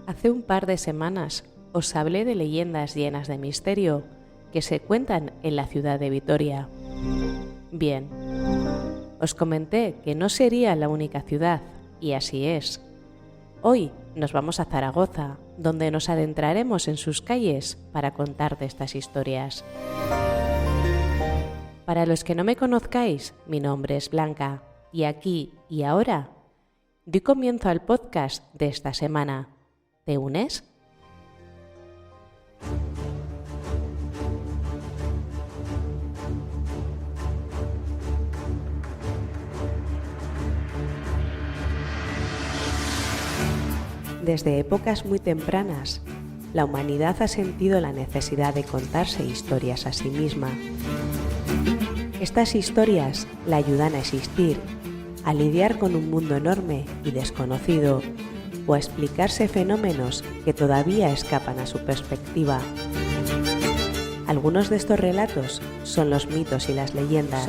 Hace un par de semanas os hablé de leyendas llenas de misterio que se cuentan en la ciudad de Vitoria. Bien, os comenté que no sería la única ciudad, y así es. Hoy nos vamos a Zaragoza, donde nos adentraremos en sus calles para contarte estas historias. Para los que no me conozcáis, mi nombre es Blanca, y aquí y ahora doy comienzo al podcast de esta semana. ¿Te unes? Desde épocas muy tempranas, la humanidad ha sentido la necesidad de contarse historias a sí misma. Estas historias la ayudan a existir, a lidiar con un mundo enorme y desconocido, o a explicarse fenómenos que todavía escapan a su perspectiva. Algunos de estos relatos son los mitos y las leyendas.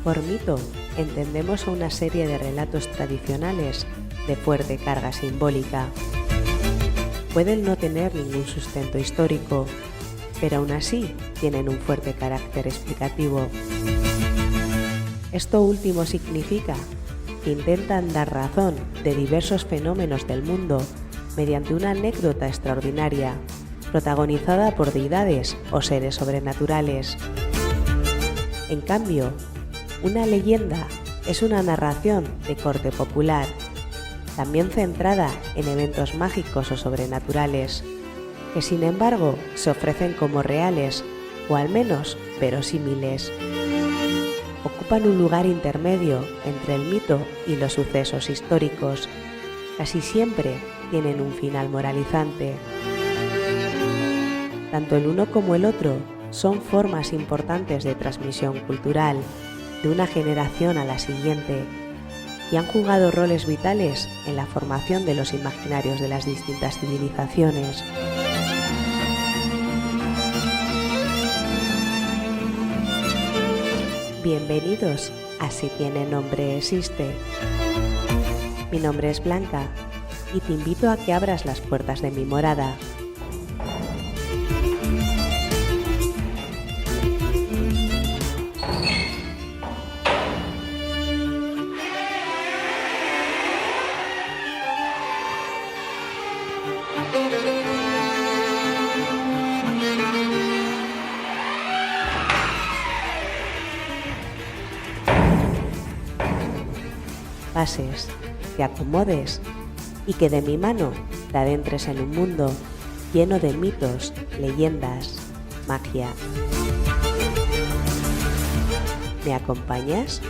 Por mito, entendemos a una serie de relatos tradicionales de fuerte carga simbólica. Pueden no tener ningún sustento histórico, pero aún así tienen un fuerte carácter explicativo. Esto último significa que intentan dar razón de diversos fenómenos del mundo mediante una anécdota extraordinaria, protagonizada por deidades o seres sobrenaturales. En cambio, una leyenda es una narración de corte popular, también centrada en eventos mágicos o sobrenaturales, que sin embargo se ofrecen como reales o al menos verosímiles. Ocupan un lugar intermedio entre el mito y los sucesos históricos. Casi siempre tienen un final moralizante. Tanto el uno como el otro son formas importantes de transmisión cultural de una generación a la siguiente, y han jugado roles vitales en la formación de los imaginarios de las distintas civilizaciones. Bienvenidos a Si tiene nombre existe. Mi nombre es Blanca y te invito a que abras las puertas de mi morada. Pases, te acomodes y que de mi mano te adentres en un mundo lleno de mitos, leyendas, magia. ¿Me acompañas?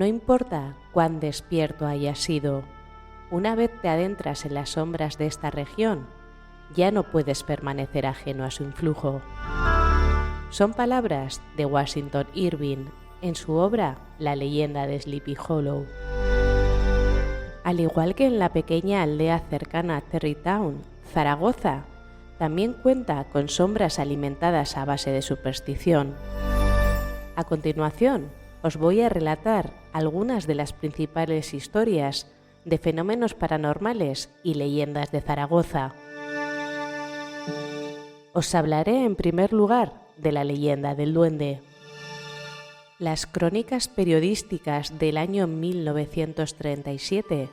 No importa cuán despierto hayas sido, una vez te adentras en las sombras de esta región, ya no puedes permanecer ajeno a su influjo. Son palabras de Washington Irving en su obra La leyenda de Sleepy Hollow. Al igual que en la pequeña aldea cercana a Terrytown, Zaragoza también cuenta con sombras alimentadas a base de superstición. A continuación, os voy a relatar algunas de las principales historias de fenómenos paranormales y leyendas de Zaragoza. Os hablaré en primer lugar de la leyenda del duende. Las crónicas periodísticas del año 1937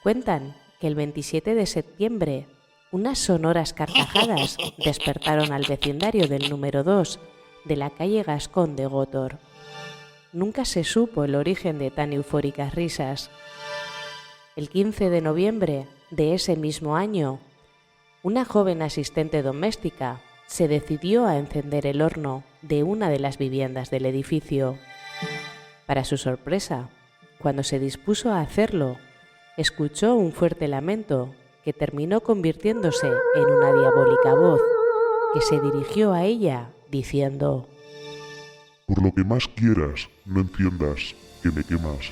cuentan que el 27 de septiembre unas sonoras carcajadas despertaron al vecindario del número 2 de la calle Gascón de Gótor. Nunca se supo el origen de tan eufóricas risas. El 15 de noviembre de ese mismo año, una joven asistente doméstica se decidió a encender el horno de una de las viviendas del edificio. Para su sorpresa, cuando se dispuso a hacerlo, escuchó un fuerte lamento que terminó convirtiéndose en una diabólica voz que se dirigió a ella diciendo: «Por lo que más quieras, no enciendas, que me quemas».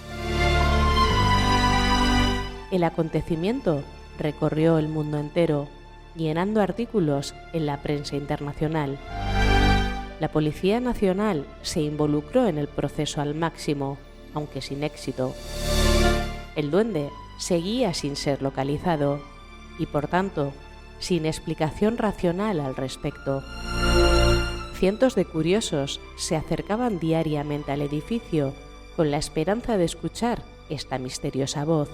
El acontecimiento recorrió el mundo entero, llenando artículos en la prensa internacional. La Policía Nacional se involucró en el proceso al máximo, aunque sin éxito. El duende seguía sin ser localizado y, por tanto, sin explicación racional al respecto. Cientos de curiosos se acercaban diariamente al edificio con la esperanza de escuchar esta misteriosa voz.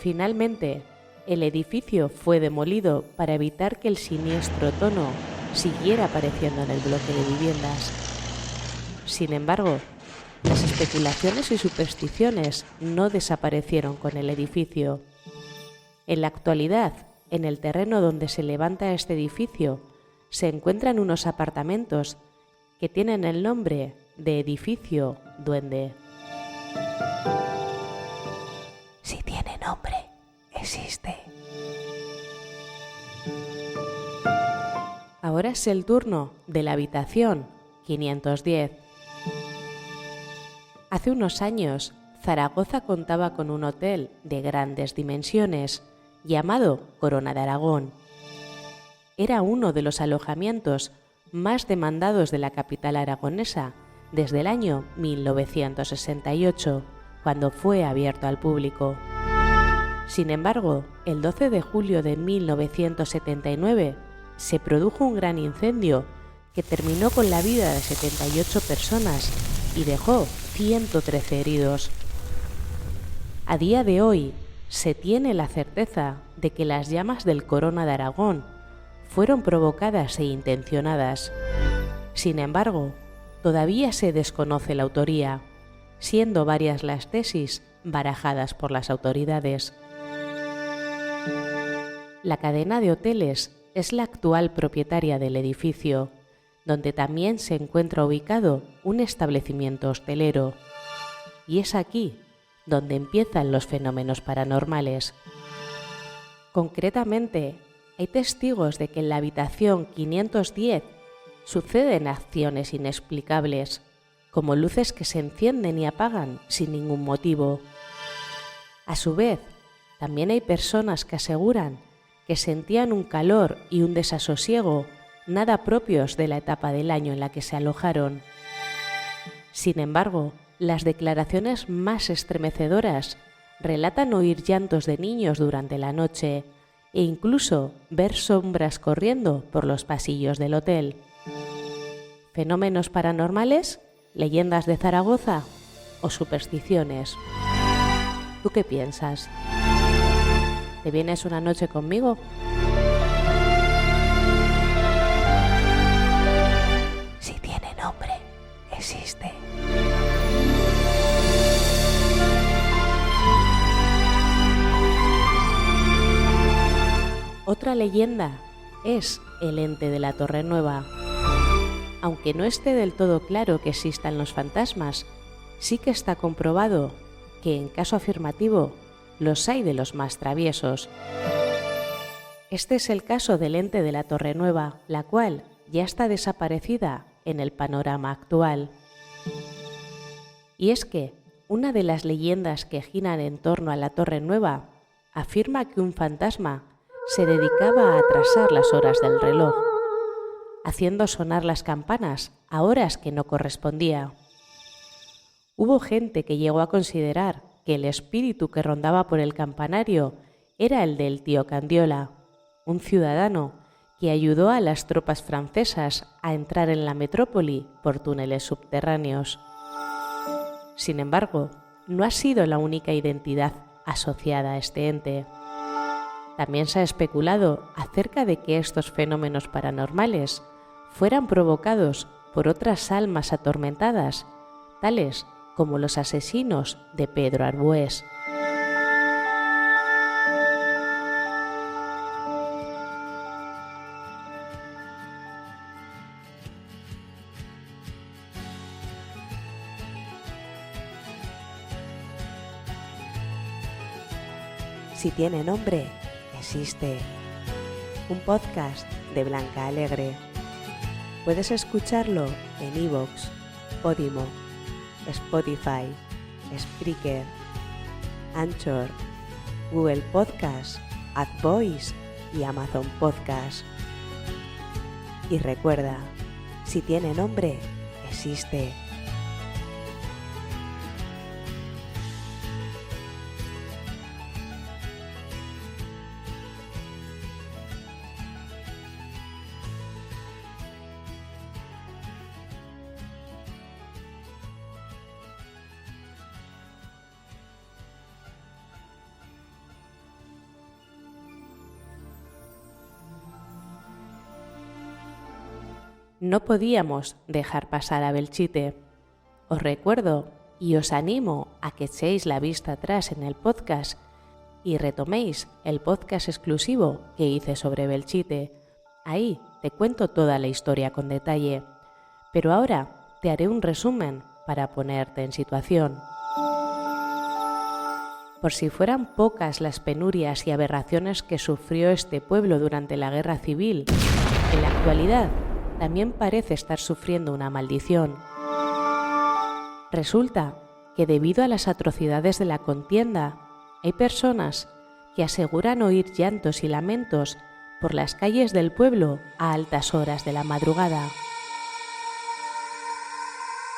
Finalmente, el edificio fue demolido para evitar que el siniestro tono siguiera apareciendo en el bloque de viviendas. Sin embargo, las especulaciones y supersticiones no desaparecieron con el edificio. En la actualidad, en el terreno donde se levanta este edificio, se encuentran unos apartamentos que tienen el nombre de Edificio Duende. Si tiene nombre, existe. Ahora es el turno de la habitación 510. Hace unos años, Zaragoza contaba con un hotel de grandes dimensiones llamado Corona de Aragón. Era uno de los alojamientos más demandados de la capital aragonesa desde el año 1968, cuando fue abierto al público. Sin embargo, el 12 de julio de 1979 se produjo un gran incendio que terminó con la vida de 78 personas y dejó 113 heridos. A día de hoy, se tiene la certeza de que las llamas del Corona de Aragón fueron provocadas e intencionadas. Sin embargo, todavía se desconoce la autoría, siendo varias las tesis barajadas por las autoridades. La cadena de hoteles es la actual propietaria del edificio, donde también se encuentra ubicado un establecimiento hostelero. Y es aquí donde empiezan los fenómenos paranormales. Concretamente, hay testigos de que en la habitación 510 suceden acciones inexplicables, como luces que se encienden y apagan sin ningún motivo. A su vez, también hay personas que aseguran que sentían un calor y un desasosiego nada propios de la etapa del año en la que se alojaron. Sin embargo, las declaraciones más estremecedoras relatan oír llantos de niños durante la noche e incluso ver sombras corriendo por los pasillos del hotel. ¿Fenómenos paranormales? ¿Leyendas de Zaragoza? ¿O supersticiones? ¿Tú qué piensas? ¿Te vienes una noche conmigo? Si tiene nombre, existe. Otra leyenda es el ente de la Torre Nueva. Aunque no esté del todo claro que existan los fantasmas, sí que está comprobado que, en caso afirmativo, los hay de los más traviesos. Este es el caso del ente de la Torre Nueva, la cual ya está desaparecida en el panorama actual. Y es que una de las leyendas que giran en torno a la Torre Nueva afirma que un fantasma se dedicaba a atrasar las horas del reloj, haciendo sonar las campanas a horas que no correspondía. Hubo gente que llegó a considerar que el espíritu que rondaba por el campanario era el del tío Candiola, un ciudadano que ayudó a las tropas francesas a entrar en la metrópoli por túneles subterráneos. Sin embargo, no ha sido la única identidad asociada a este ente. También se ha especulado acerca de que estos fenómenos paranormales fueran provocados por otras almas atormentadas, tales como los asesinos de Pedro Arbués. Si tiene nombre, existe. Un podcast de Blanca Alegre. Puedes escucharlo en iVoox, Podimo, Spotify, Spreaker, Anchor, Google Podcast, AdVoice y Amazon Podcast. Y recuerda, si tiene nombre, existe. No podíamos dejar pasar a Belchite. Os recuerdo y os animo a que echéis la vista atrás en el podcast y retoméis el podcast exclusivo que hice sobre Belchite. Ahí te cuento toda la historia con detalle, pero ahora te haré un resumen para ponerte en situación. Por si fueran pocas las penurias y aberraciones que sufrió este pueblo durante la Guerra Civil, en la actualidad también parece estar sufriendo una maldición. Resulta que debido a las atrocidades de la contienda, hay personas que aseguran oír llantos y lamentos por las calles del pueblo a altas horas de la madrugada.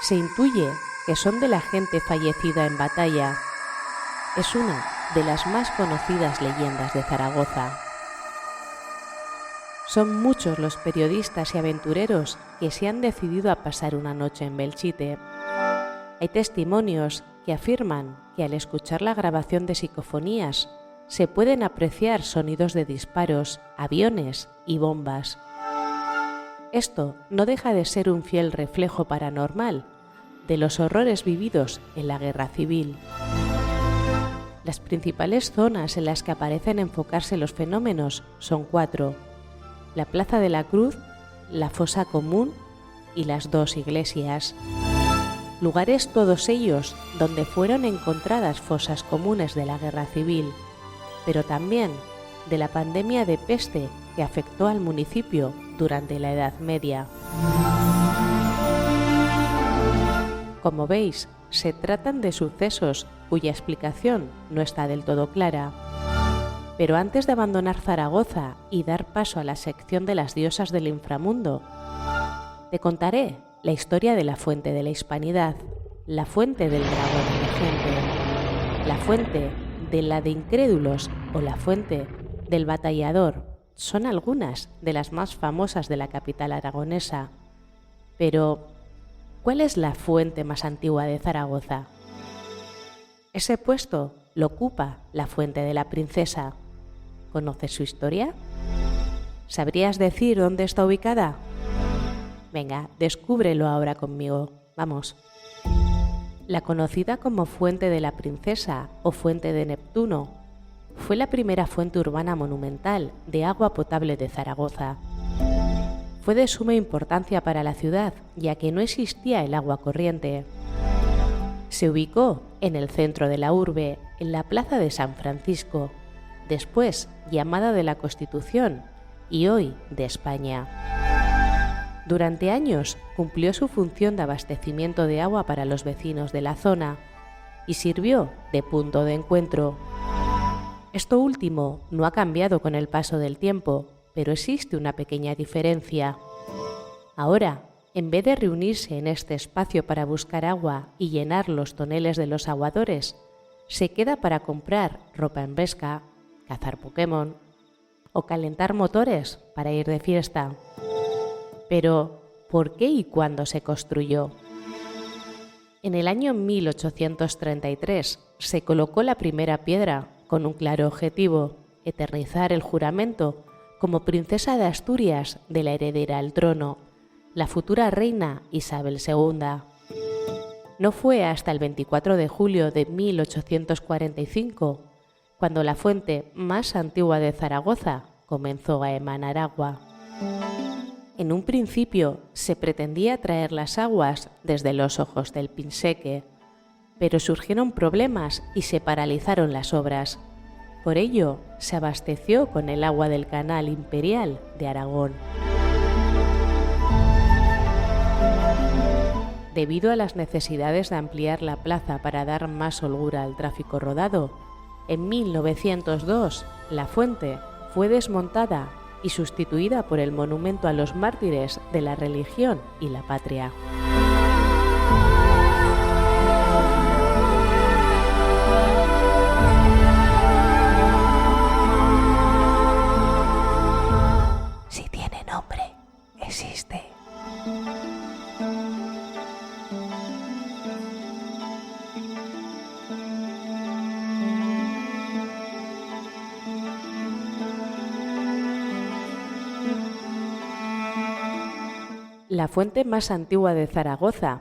Se intuye que son de la gente fallecida en batalla. Es una de las más conocidas leyendas de Zaragoza. Son muchos los periodistas y aventureros que se han decidido a pasar una noche en Belchite. Hay testimonios que afirman que al escuchar la grabación de psicofonías se pueden apreciar sonidos de disparos, aviones y bombas. Esto no deja de ser un fiel reflejo paranormal de los horrores vividos en la Guerra Civil. Las principales zonas en las que aparecen enfocarse los fenómenos son 4: la Plaza de la Cruz, la Fosa Común y las 2 iglesias. Lugares todos ellos donde fueron encontradas fosas comunes de la Guerra Civil, pero también de la pandemia de peste que afectó al municipio durante la Edad Media. Como veis, se tratan de sucesos cuya explicación no está del todo clara. Pero antes de abandonar Zaragoza y dar paso a la sección de las diosas del inframundo, te contaré la historia de la fuente de la hispanidad, la fuente del dragón emergente, la fuente de la de incrédulos o la fuente del batallador. Son algunas de las más famosas de la capital aragonesa. Pero, ¿cuál es la fuente más antigua de Zaragoza? Ese puesto lo ocupa la fuente de la princesa. ¿Conoces su historia? ¿Sabrías decir dónde está ubicada? Venga, descúbrelo ahora conmigo. Vamos. La conocida como Fuente de la Princesa o Fuente de Neptuno fue la primera fuente urbana monumental de agua potable de Zaragoza. Fue de suma importancia para la ciudad, ya que no existía el agua corriente. Se ubicó en el centro de la urbe, en la plaza de San Francisco, después llamada de la Constitución y hoy de España. Durante años cumplió su función de abastecimiento de agua para los vecinos de la zona y sirvió de punto de encuentro. Esto último no ha cambiado con el paso del tiempo, pero existe una pequeña diferencia. Ahora, en vez de reunirse en este espacio para buscar agua y llenar los toneles de los aguadores, se queda para comprar ropa en Vesca, cazar Pokémon o calentar motores para ir de fiesta. Pero, ¿por qué y cuándo se construyó? En el año 1833 se colocó la primera piedra con un claro objetivo: eternizar el juramento como princesa de Asturias de la heredera al trono, la futura reina Isabel II. No fue hasta el 24 de julio de 1845 cuando la fuente más antigua de Zaragoza comenzó a emanar agua. En un principio se pretendía traer las aguas desde los ojos del Pinseque, pero surgieron problemas y se paralizaron las obras. Por ello, se abasteció con el agua del Canal Imperial de Aragón. Debido a las necesidades de ampliar la plaza para dar más holgura al tráfico rodado, en 1902 la fuente fue desmontada y sustituida por el monumento a los mártires de la religión y la patria. Si tiene nombre, existe. La fuente más antigua de Zaragoza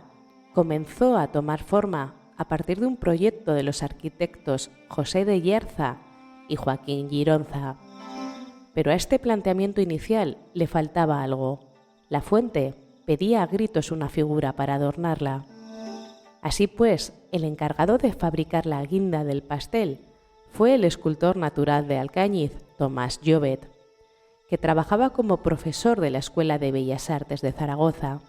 comenzó a tomar forma a partir de un proyecto de los arquitectos José de Llerza y Joaquín Gironza. Pero a este planteamiento inicial le faltaba algo. La fuente pedía a gritos una figura para adornarla. Así pues, el encargado de fabricar la guinda del pastel fue el escultor natural de Alcañiz, Tomás Llobet, que trabajaba como profesor de la Escuela de Bellas Artes de Zaragoza.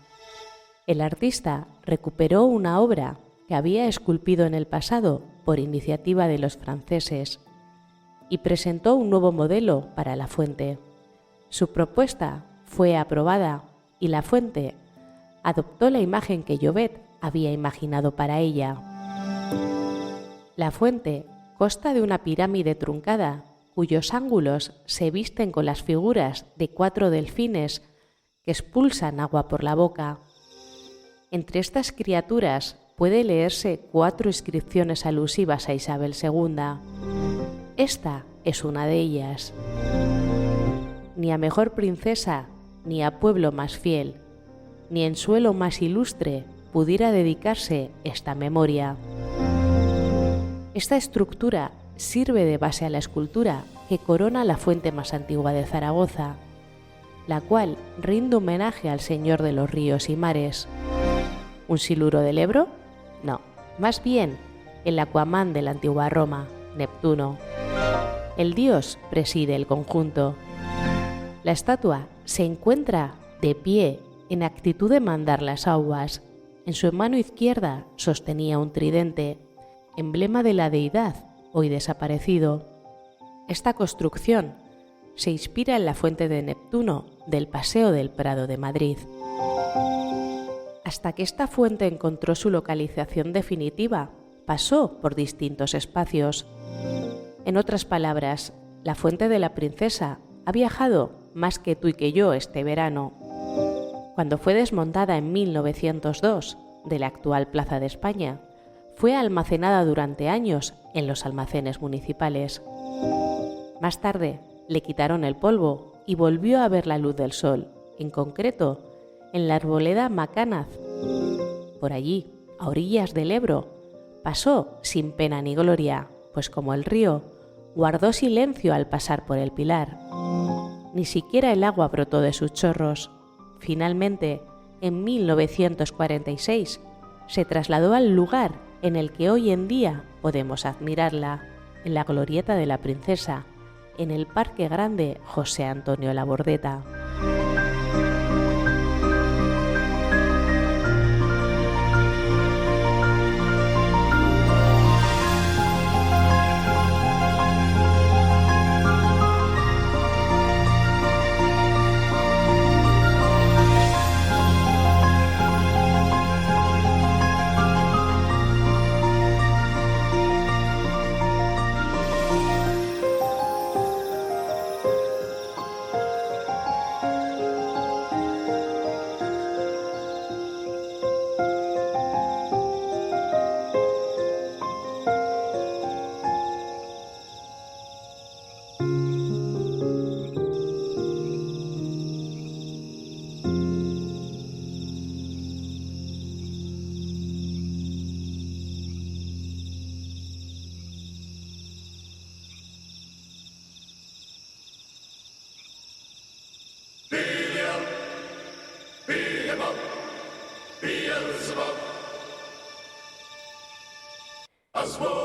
El artista recuperó una obra que había esculpido en el pasado por iniciativa de los franceses y presentó un nuevo modelo para la fuente. Su propuesta fue aprobada y la fuente adoptó la imagen que Llobet había imaginado para ella. La fuente consta de una pirámide truncada cuyos ángulos se visten con las figuras de 4 delfines que expulsan agua por la boca. Entre estas criaturas puede leerse 4 inscripciones alusivas a Isabel II. Esta es una de ellas. Ni a mejor princesa, ni a pueblo más fiel, ni en suelo más ilustre pudiera dedicarse esta memoria. Esta estructura sirve de base a la escultura que corona la fuente más antigua de Zaragoza, la cual rinde homenaje al señor de los ríos y mares. ¿Un siluro del Ebro? No, más bien el Aquaman de la antigua Roma, Neptuno. El dios preside el conjunto. La estatua se encuentra de pie en actitud de mandar las aguas. En su mano izquierda sostenía un tridente, emblema de la deidad hoy desaparecido. Esta construcción se inspira en la fuente de Neptuno del Paseo del Prado de Madrid. Hasta que esta fuente encontró su localización definitiva, pasó por distintos espacios. En otras palabras, la fuente de la princesa ha viajado más que tú y que yo este verano. Cuando fue desmontada en 1902 de la actual Plaza de España, fue almacenada durante años en los almacenes municipales. Más tarde le quitaron el polvo y volvió a ver la luz del sol, en concreto en la arboleda Macánaz. Por allí, a orillas del Ebro, pasó sin pena ni gloria, pues como el río, guardó silencio al pasar por el Pilar. Ni siquiera el agua brotó de sus chorros. Finalmente, en 1946, se trasladó al lugar en el que hoy en día podemos admirarla, en la Glorieta de la Princesa, en el Parque Grande José Antonio Labordeta.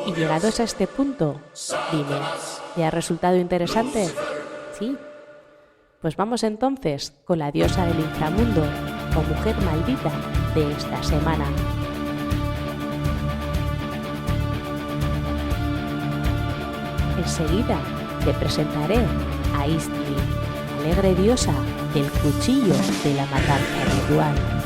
Y llegados a este punto, dime, ¿te ha resultado interesante? ¿Sí? Pues vamos entonces con la diosa del inframundo o mujer maldita de esta semana. Enseguida te presentaré a Istli, alegre diosa del cuchillo de la matanza ritual.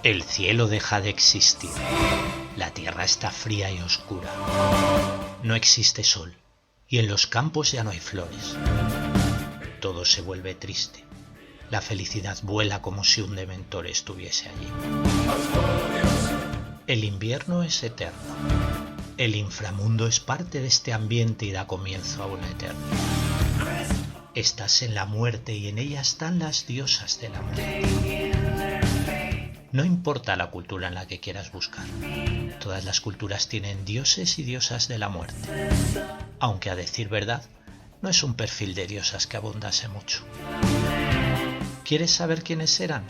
El cielo deja de existir. La tierra está fría y oscura. No existe sol y en los campos ya no hay flores. Todo se vuelve triste. La felicidad vuela como si un dementor estuviese allí. El invierno es eterno. El inframundo es parte de este ambiente y da comienzo a una eternidad. Estás en la muerte y en ella están las diosas de la muerte. No importa la cultura en la que quieras buscar. Todas las culturas tienen dioses y diosas de la muerte. Aunque a decir verdad, no es un perfil de diosas que abundase mucho. ¿Quieres saber quiénes eran?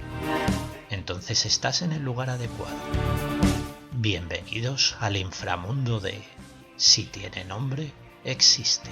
Entonces estás en el lugar adecuado. Bienvenidos al inframundo de Si tiene nombre, existe.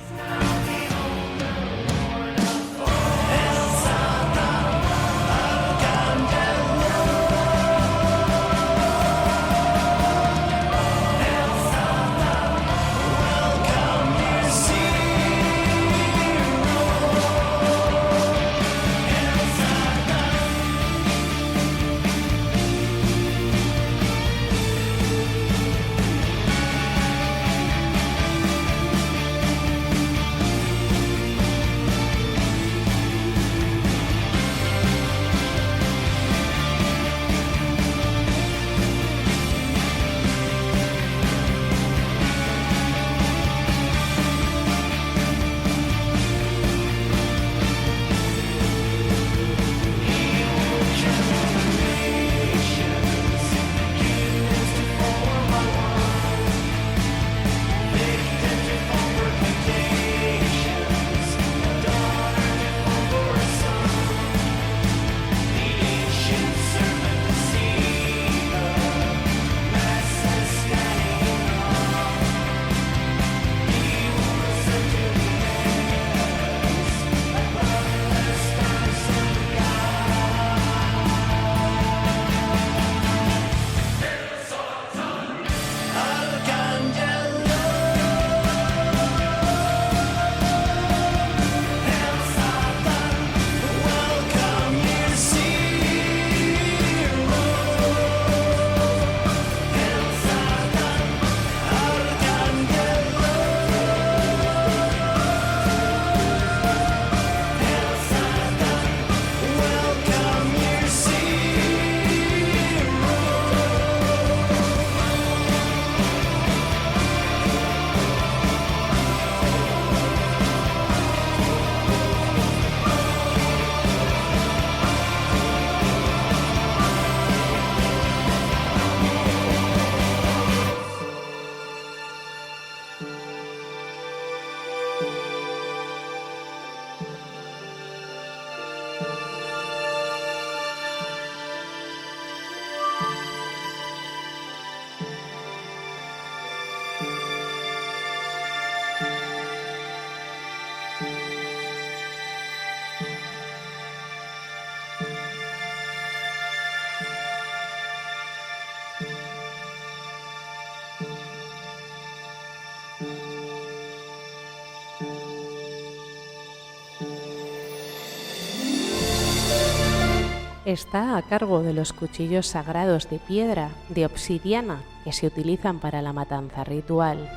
está a cargo de los cuchillos sagrados de piedra de obsidiana que se utilizan para la matanza ritual.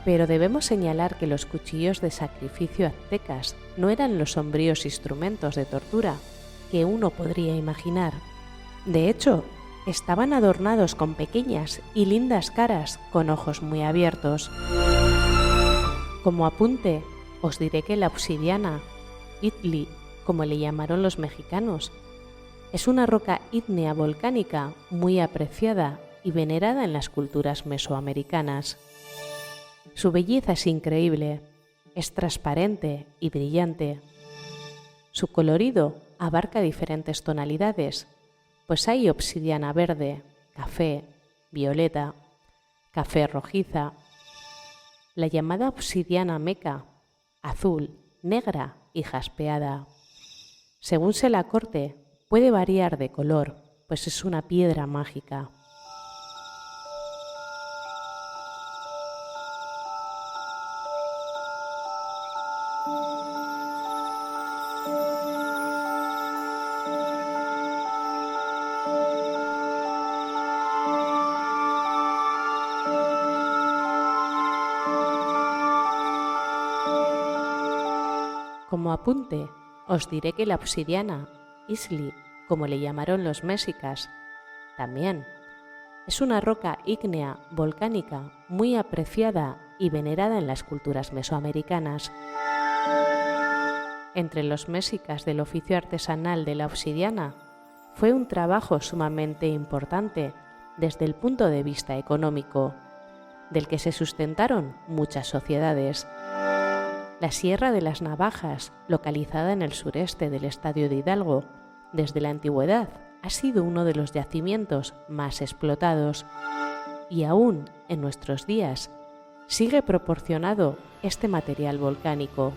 Pero debemos señalar que los cuchillos de sacrificio aztecas no eran los sombríos instrumentos de tortura que uno podría imaginar. De hecho, estaban adornados con pequeñas y lindas caras con ojos muy abiertos. Como apunte, os diré que la obsidiana, Itli, como le llamaron los mexicanos, es una roca ígnea volcánica muy apreciada y venerada en las culturas mesoamericanas. Su belleza es increíble, es transparente y brillante. Su colorido abarca diferentes tonalidades, pues hay obsidiana verde, café, violeta, café rojiza, la llamada obsidiana meca, azul, negra y jaspeada. Según se la corte, puede variar de color, pues es una piedra mágica. Como apunte, os diré que la obsidiana, Isli, como le llamaron los mexicas, también es una roca ígnea volcánica muy apreciada y venerada en las culturas mesoamericanas. Entre los mexicas del oficio artesanal de la obsidiana fue un trabajo sumamente importante desde el punto de vista económico, del que se sustentaron muchas sociedades. La Sierra de las Navajas, localizada en el sureste del estado de Hidalgo, desde la antigüedad ha sido uno de los yacimientos más explotados y aún en nuestros días sigue proporcionado este material volcánico.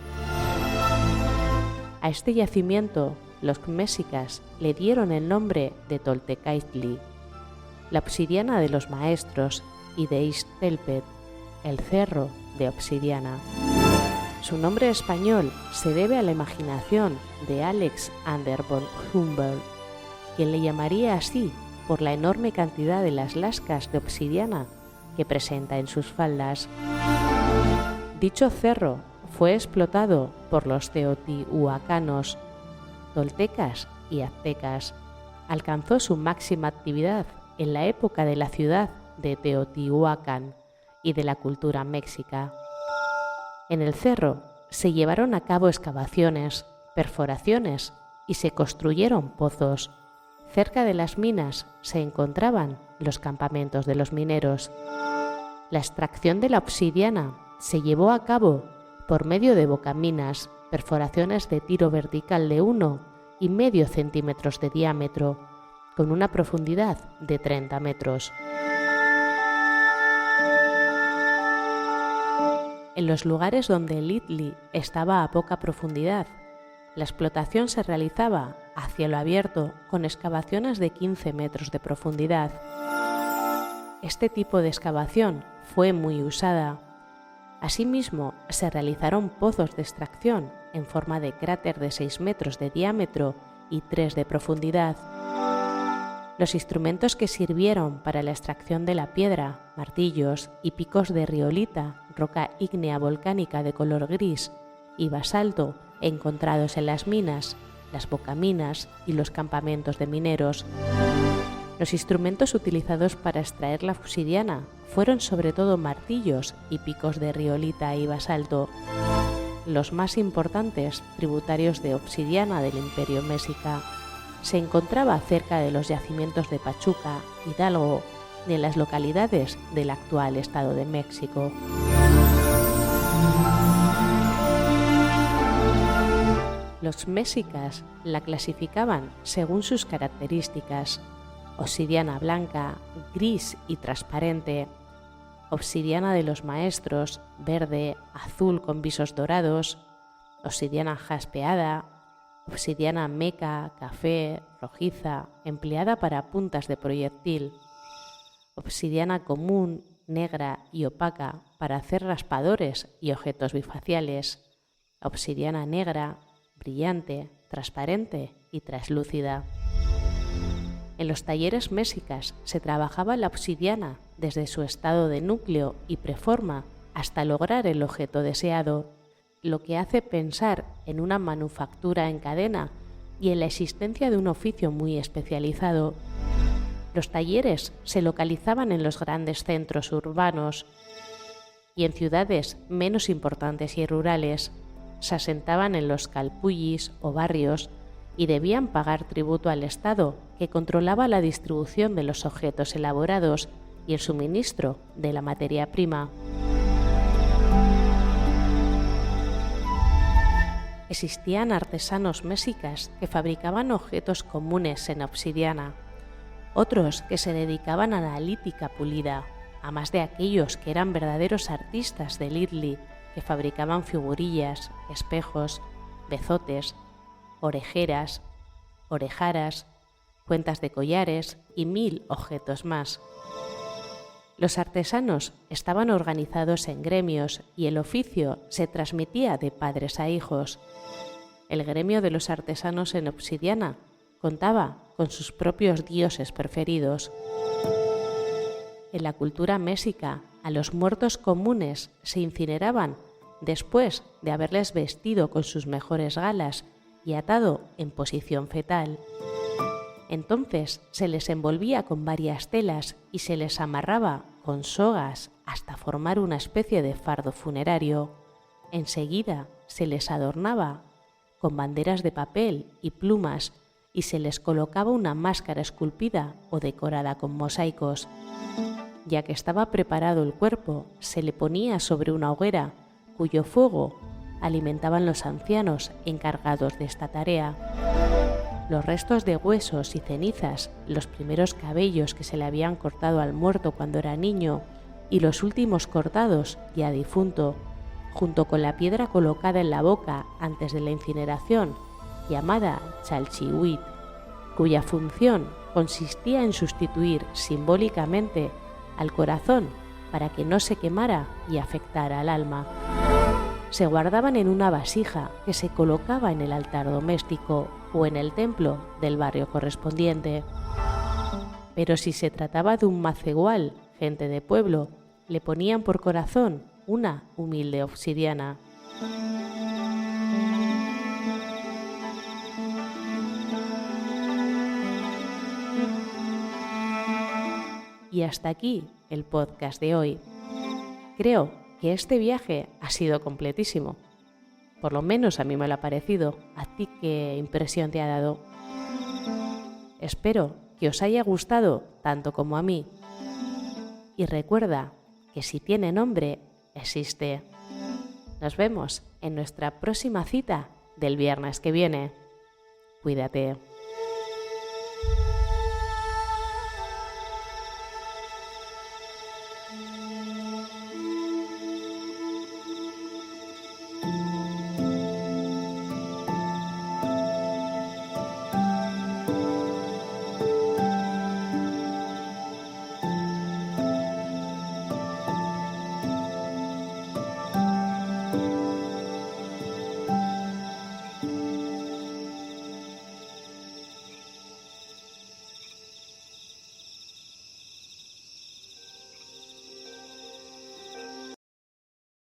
A este yacimiento los mexicas le dieron el nombre de Toltecaitli, la obsidiana de los maestros, y de Ixtelpet, el cerro de obsidiana. Su nombre español se debe a la imaginación de Alex Ander von Humboldt, quien le llamaría así por la enorme cantidad de las lascas de obsidiana que presenta en sus faldas. Dicho cerro fue explotado por los teotihuacanos, toltecas y aztecas. Alcanzó su máxima actividad en la época de la ciudad de Teotihuacán y de la cultura mexica. En el cerro se llevaron a cabo excavaciones, perforaciones y se construyeron pozos. Cerca de las minas se encontraban los campamentos de los mineros. La extracción de la obsidiana se llevó a cabo por medio de bocaminas, perforaciones de tiro vertical de 1,5 centímetros de diámetro, con una profundidad de 30 metros. En los lugares donde el Itli estaba a poca profundidad, la explotación se realizaba a cielo abierto con excavaciones de 15 metros de profundidad. Este tipo de excavación fue muy usada. Asimismo, se realizaron pozos de extracción en forma de cráter de 6 metros de diámetro y 3 de profundidad. Los instrumentos que sirvieron para la extracción de la piedra, martillos y picos de riolita, roca ígnea volcánica de color gris, y basalto encontrados en las minas, las bocaminas y los campamentos de mineros. Los instrumentos utilizados para extraer la obsidiana fueron sobre todo martillos y picos de riolita y basalto, los más importantes tributarios de obsidiana del Imperio Mexica. Se encontraba cerca de los yacimientos de Pachuca, Hidalgo y en las localidades del actual Estado de México. Los mexicas la clasificaban según sus características: obsidiana blanca, gris y transparente, obsidiana de los maestros, verde, azul con visos dorados, obsidiana jaspeada, obsidiana meca, café, rojiza, empleada para puntas de proyectil, obsidiana común, negra y opaca para hacer raspadores y objetos bifaciales, obsidiana negra, brillante, transparente y traslúcida. En los talleres mésicas se trabajaba la obsidiana desde su estado de núcleo y preforma hasta lograr el objeto deseado, lo que hace pensar en una manufactura en cadena y en la existencia de un oficio muy especializado. Los talleres se localizaban en los grandes centros urbanos y en ciudades menos importantes y rurales se asentaban en los calpullis o barrios y debían pagar tributo al Estado, que controlaba la distribución de los objetos elaborados y el suministro de la materia prima. Existían artesanos mexicas que fabricaban objetos comunes en obsidiana, otros que se dedicaban a la lítica pulida, a más de aquellos que eran verdaderos artistas del idli, que fabricaban figurillas, espejos, bezotes, orejeras, orejaras, cuentas de collares y 1000 objetos más. Los artesanos estaban organizados en gremios y el oficio se transmitía de padres a hijos. El gremio de los artesanos en obsidiana contaba con sus propios dioses preferidos. En la cultura mexica, a los muertos comunes se incineraban después de haberles vestido con sus mejores galas y atado en posición fetal. Entonces se les envolvía con varias telas y se les amarraba con sogas hasta formar una especie de fardo funerario. Enseguida se les adornaba con banderas de papel y plumas y se les colocaba una máscara esculpida o decorada con mosaicos. Ya que estaba preparado el cuerpo, se le ponía sobre una hoguera, cuyo fuego alimentaban los ancianos encargados de esta tarea. Los restos de huesos y cenizas, los primeros cabellos que se le habían cortado al muerto cuando era niño y los últimos cortados ya difunto, junto con la piedra colocada en la boca antes de la incineración, llamada chalchihuit, cuya función consistía en sustituir simbólicamente al corazón para que no se quemara y afectara al alma. Se guardaban en una vasija que se colocaba en el altar doméstico o en el templo del barrio correspondiente. Pero si se trataba de un macehual, gente de pueblo, le ponían por corazón una humilde obsidiana. Y hasta aquí el podcast de hoy. Creo que este viaje ha sido completísimo. Por lo menos a mí me lo ha parecido. ¿A ti qué impresión te ha dado? Espero que os haya gustado tanto como a mí. Y recuerda que si tiene nombre, existe. Nos vemos en nuestra próxima cita del viernes que viene. Cuídate.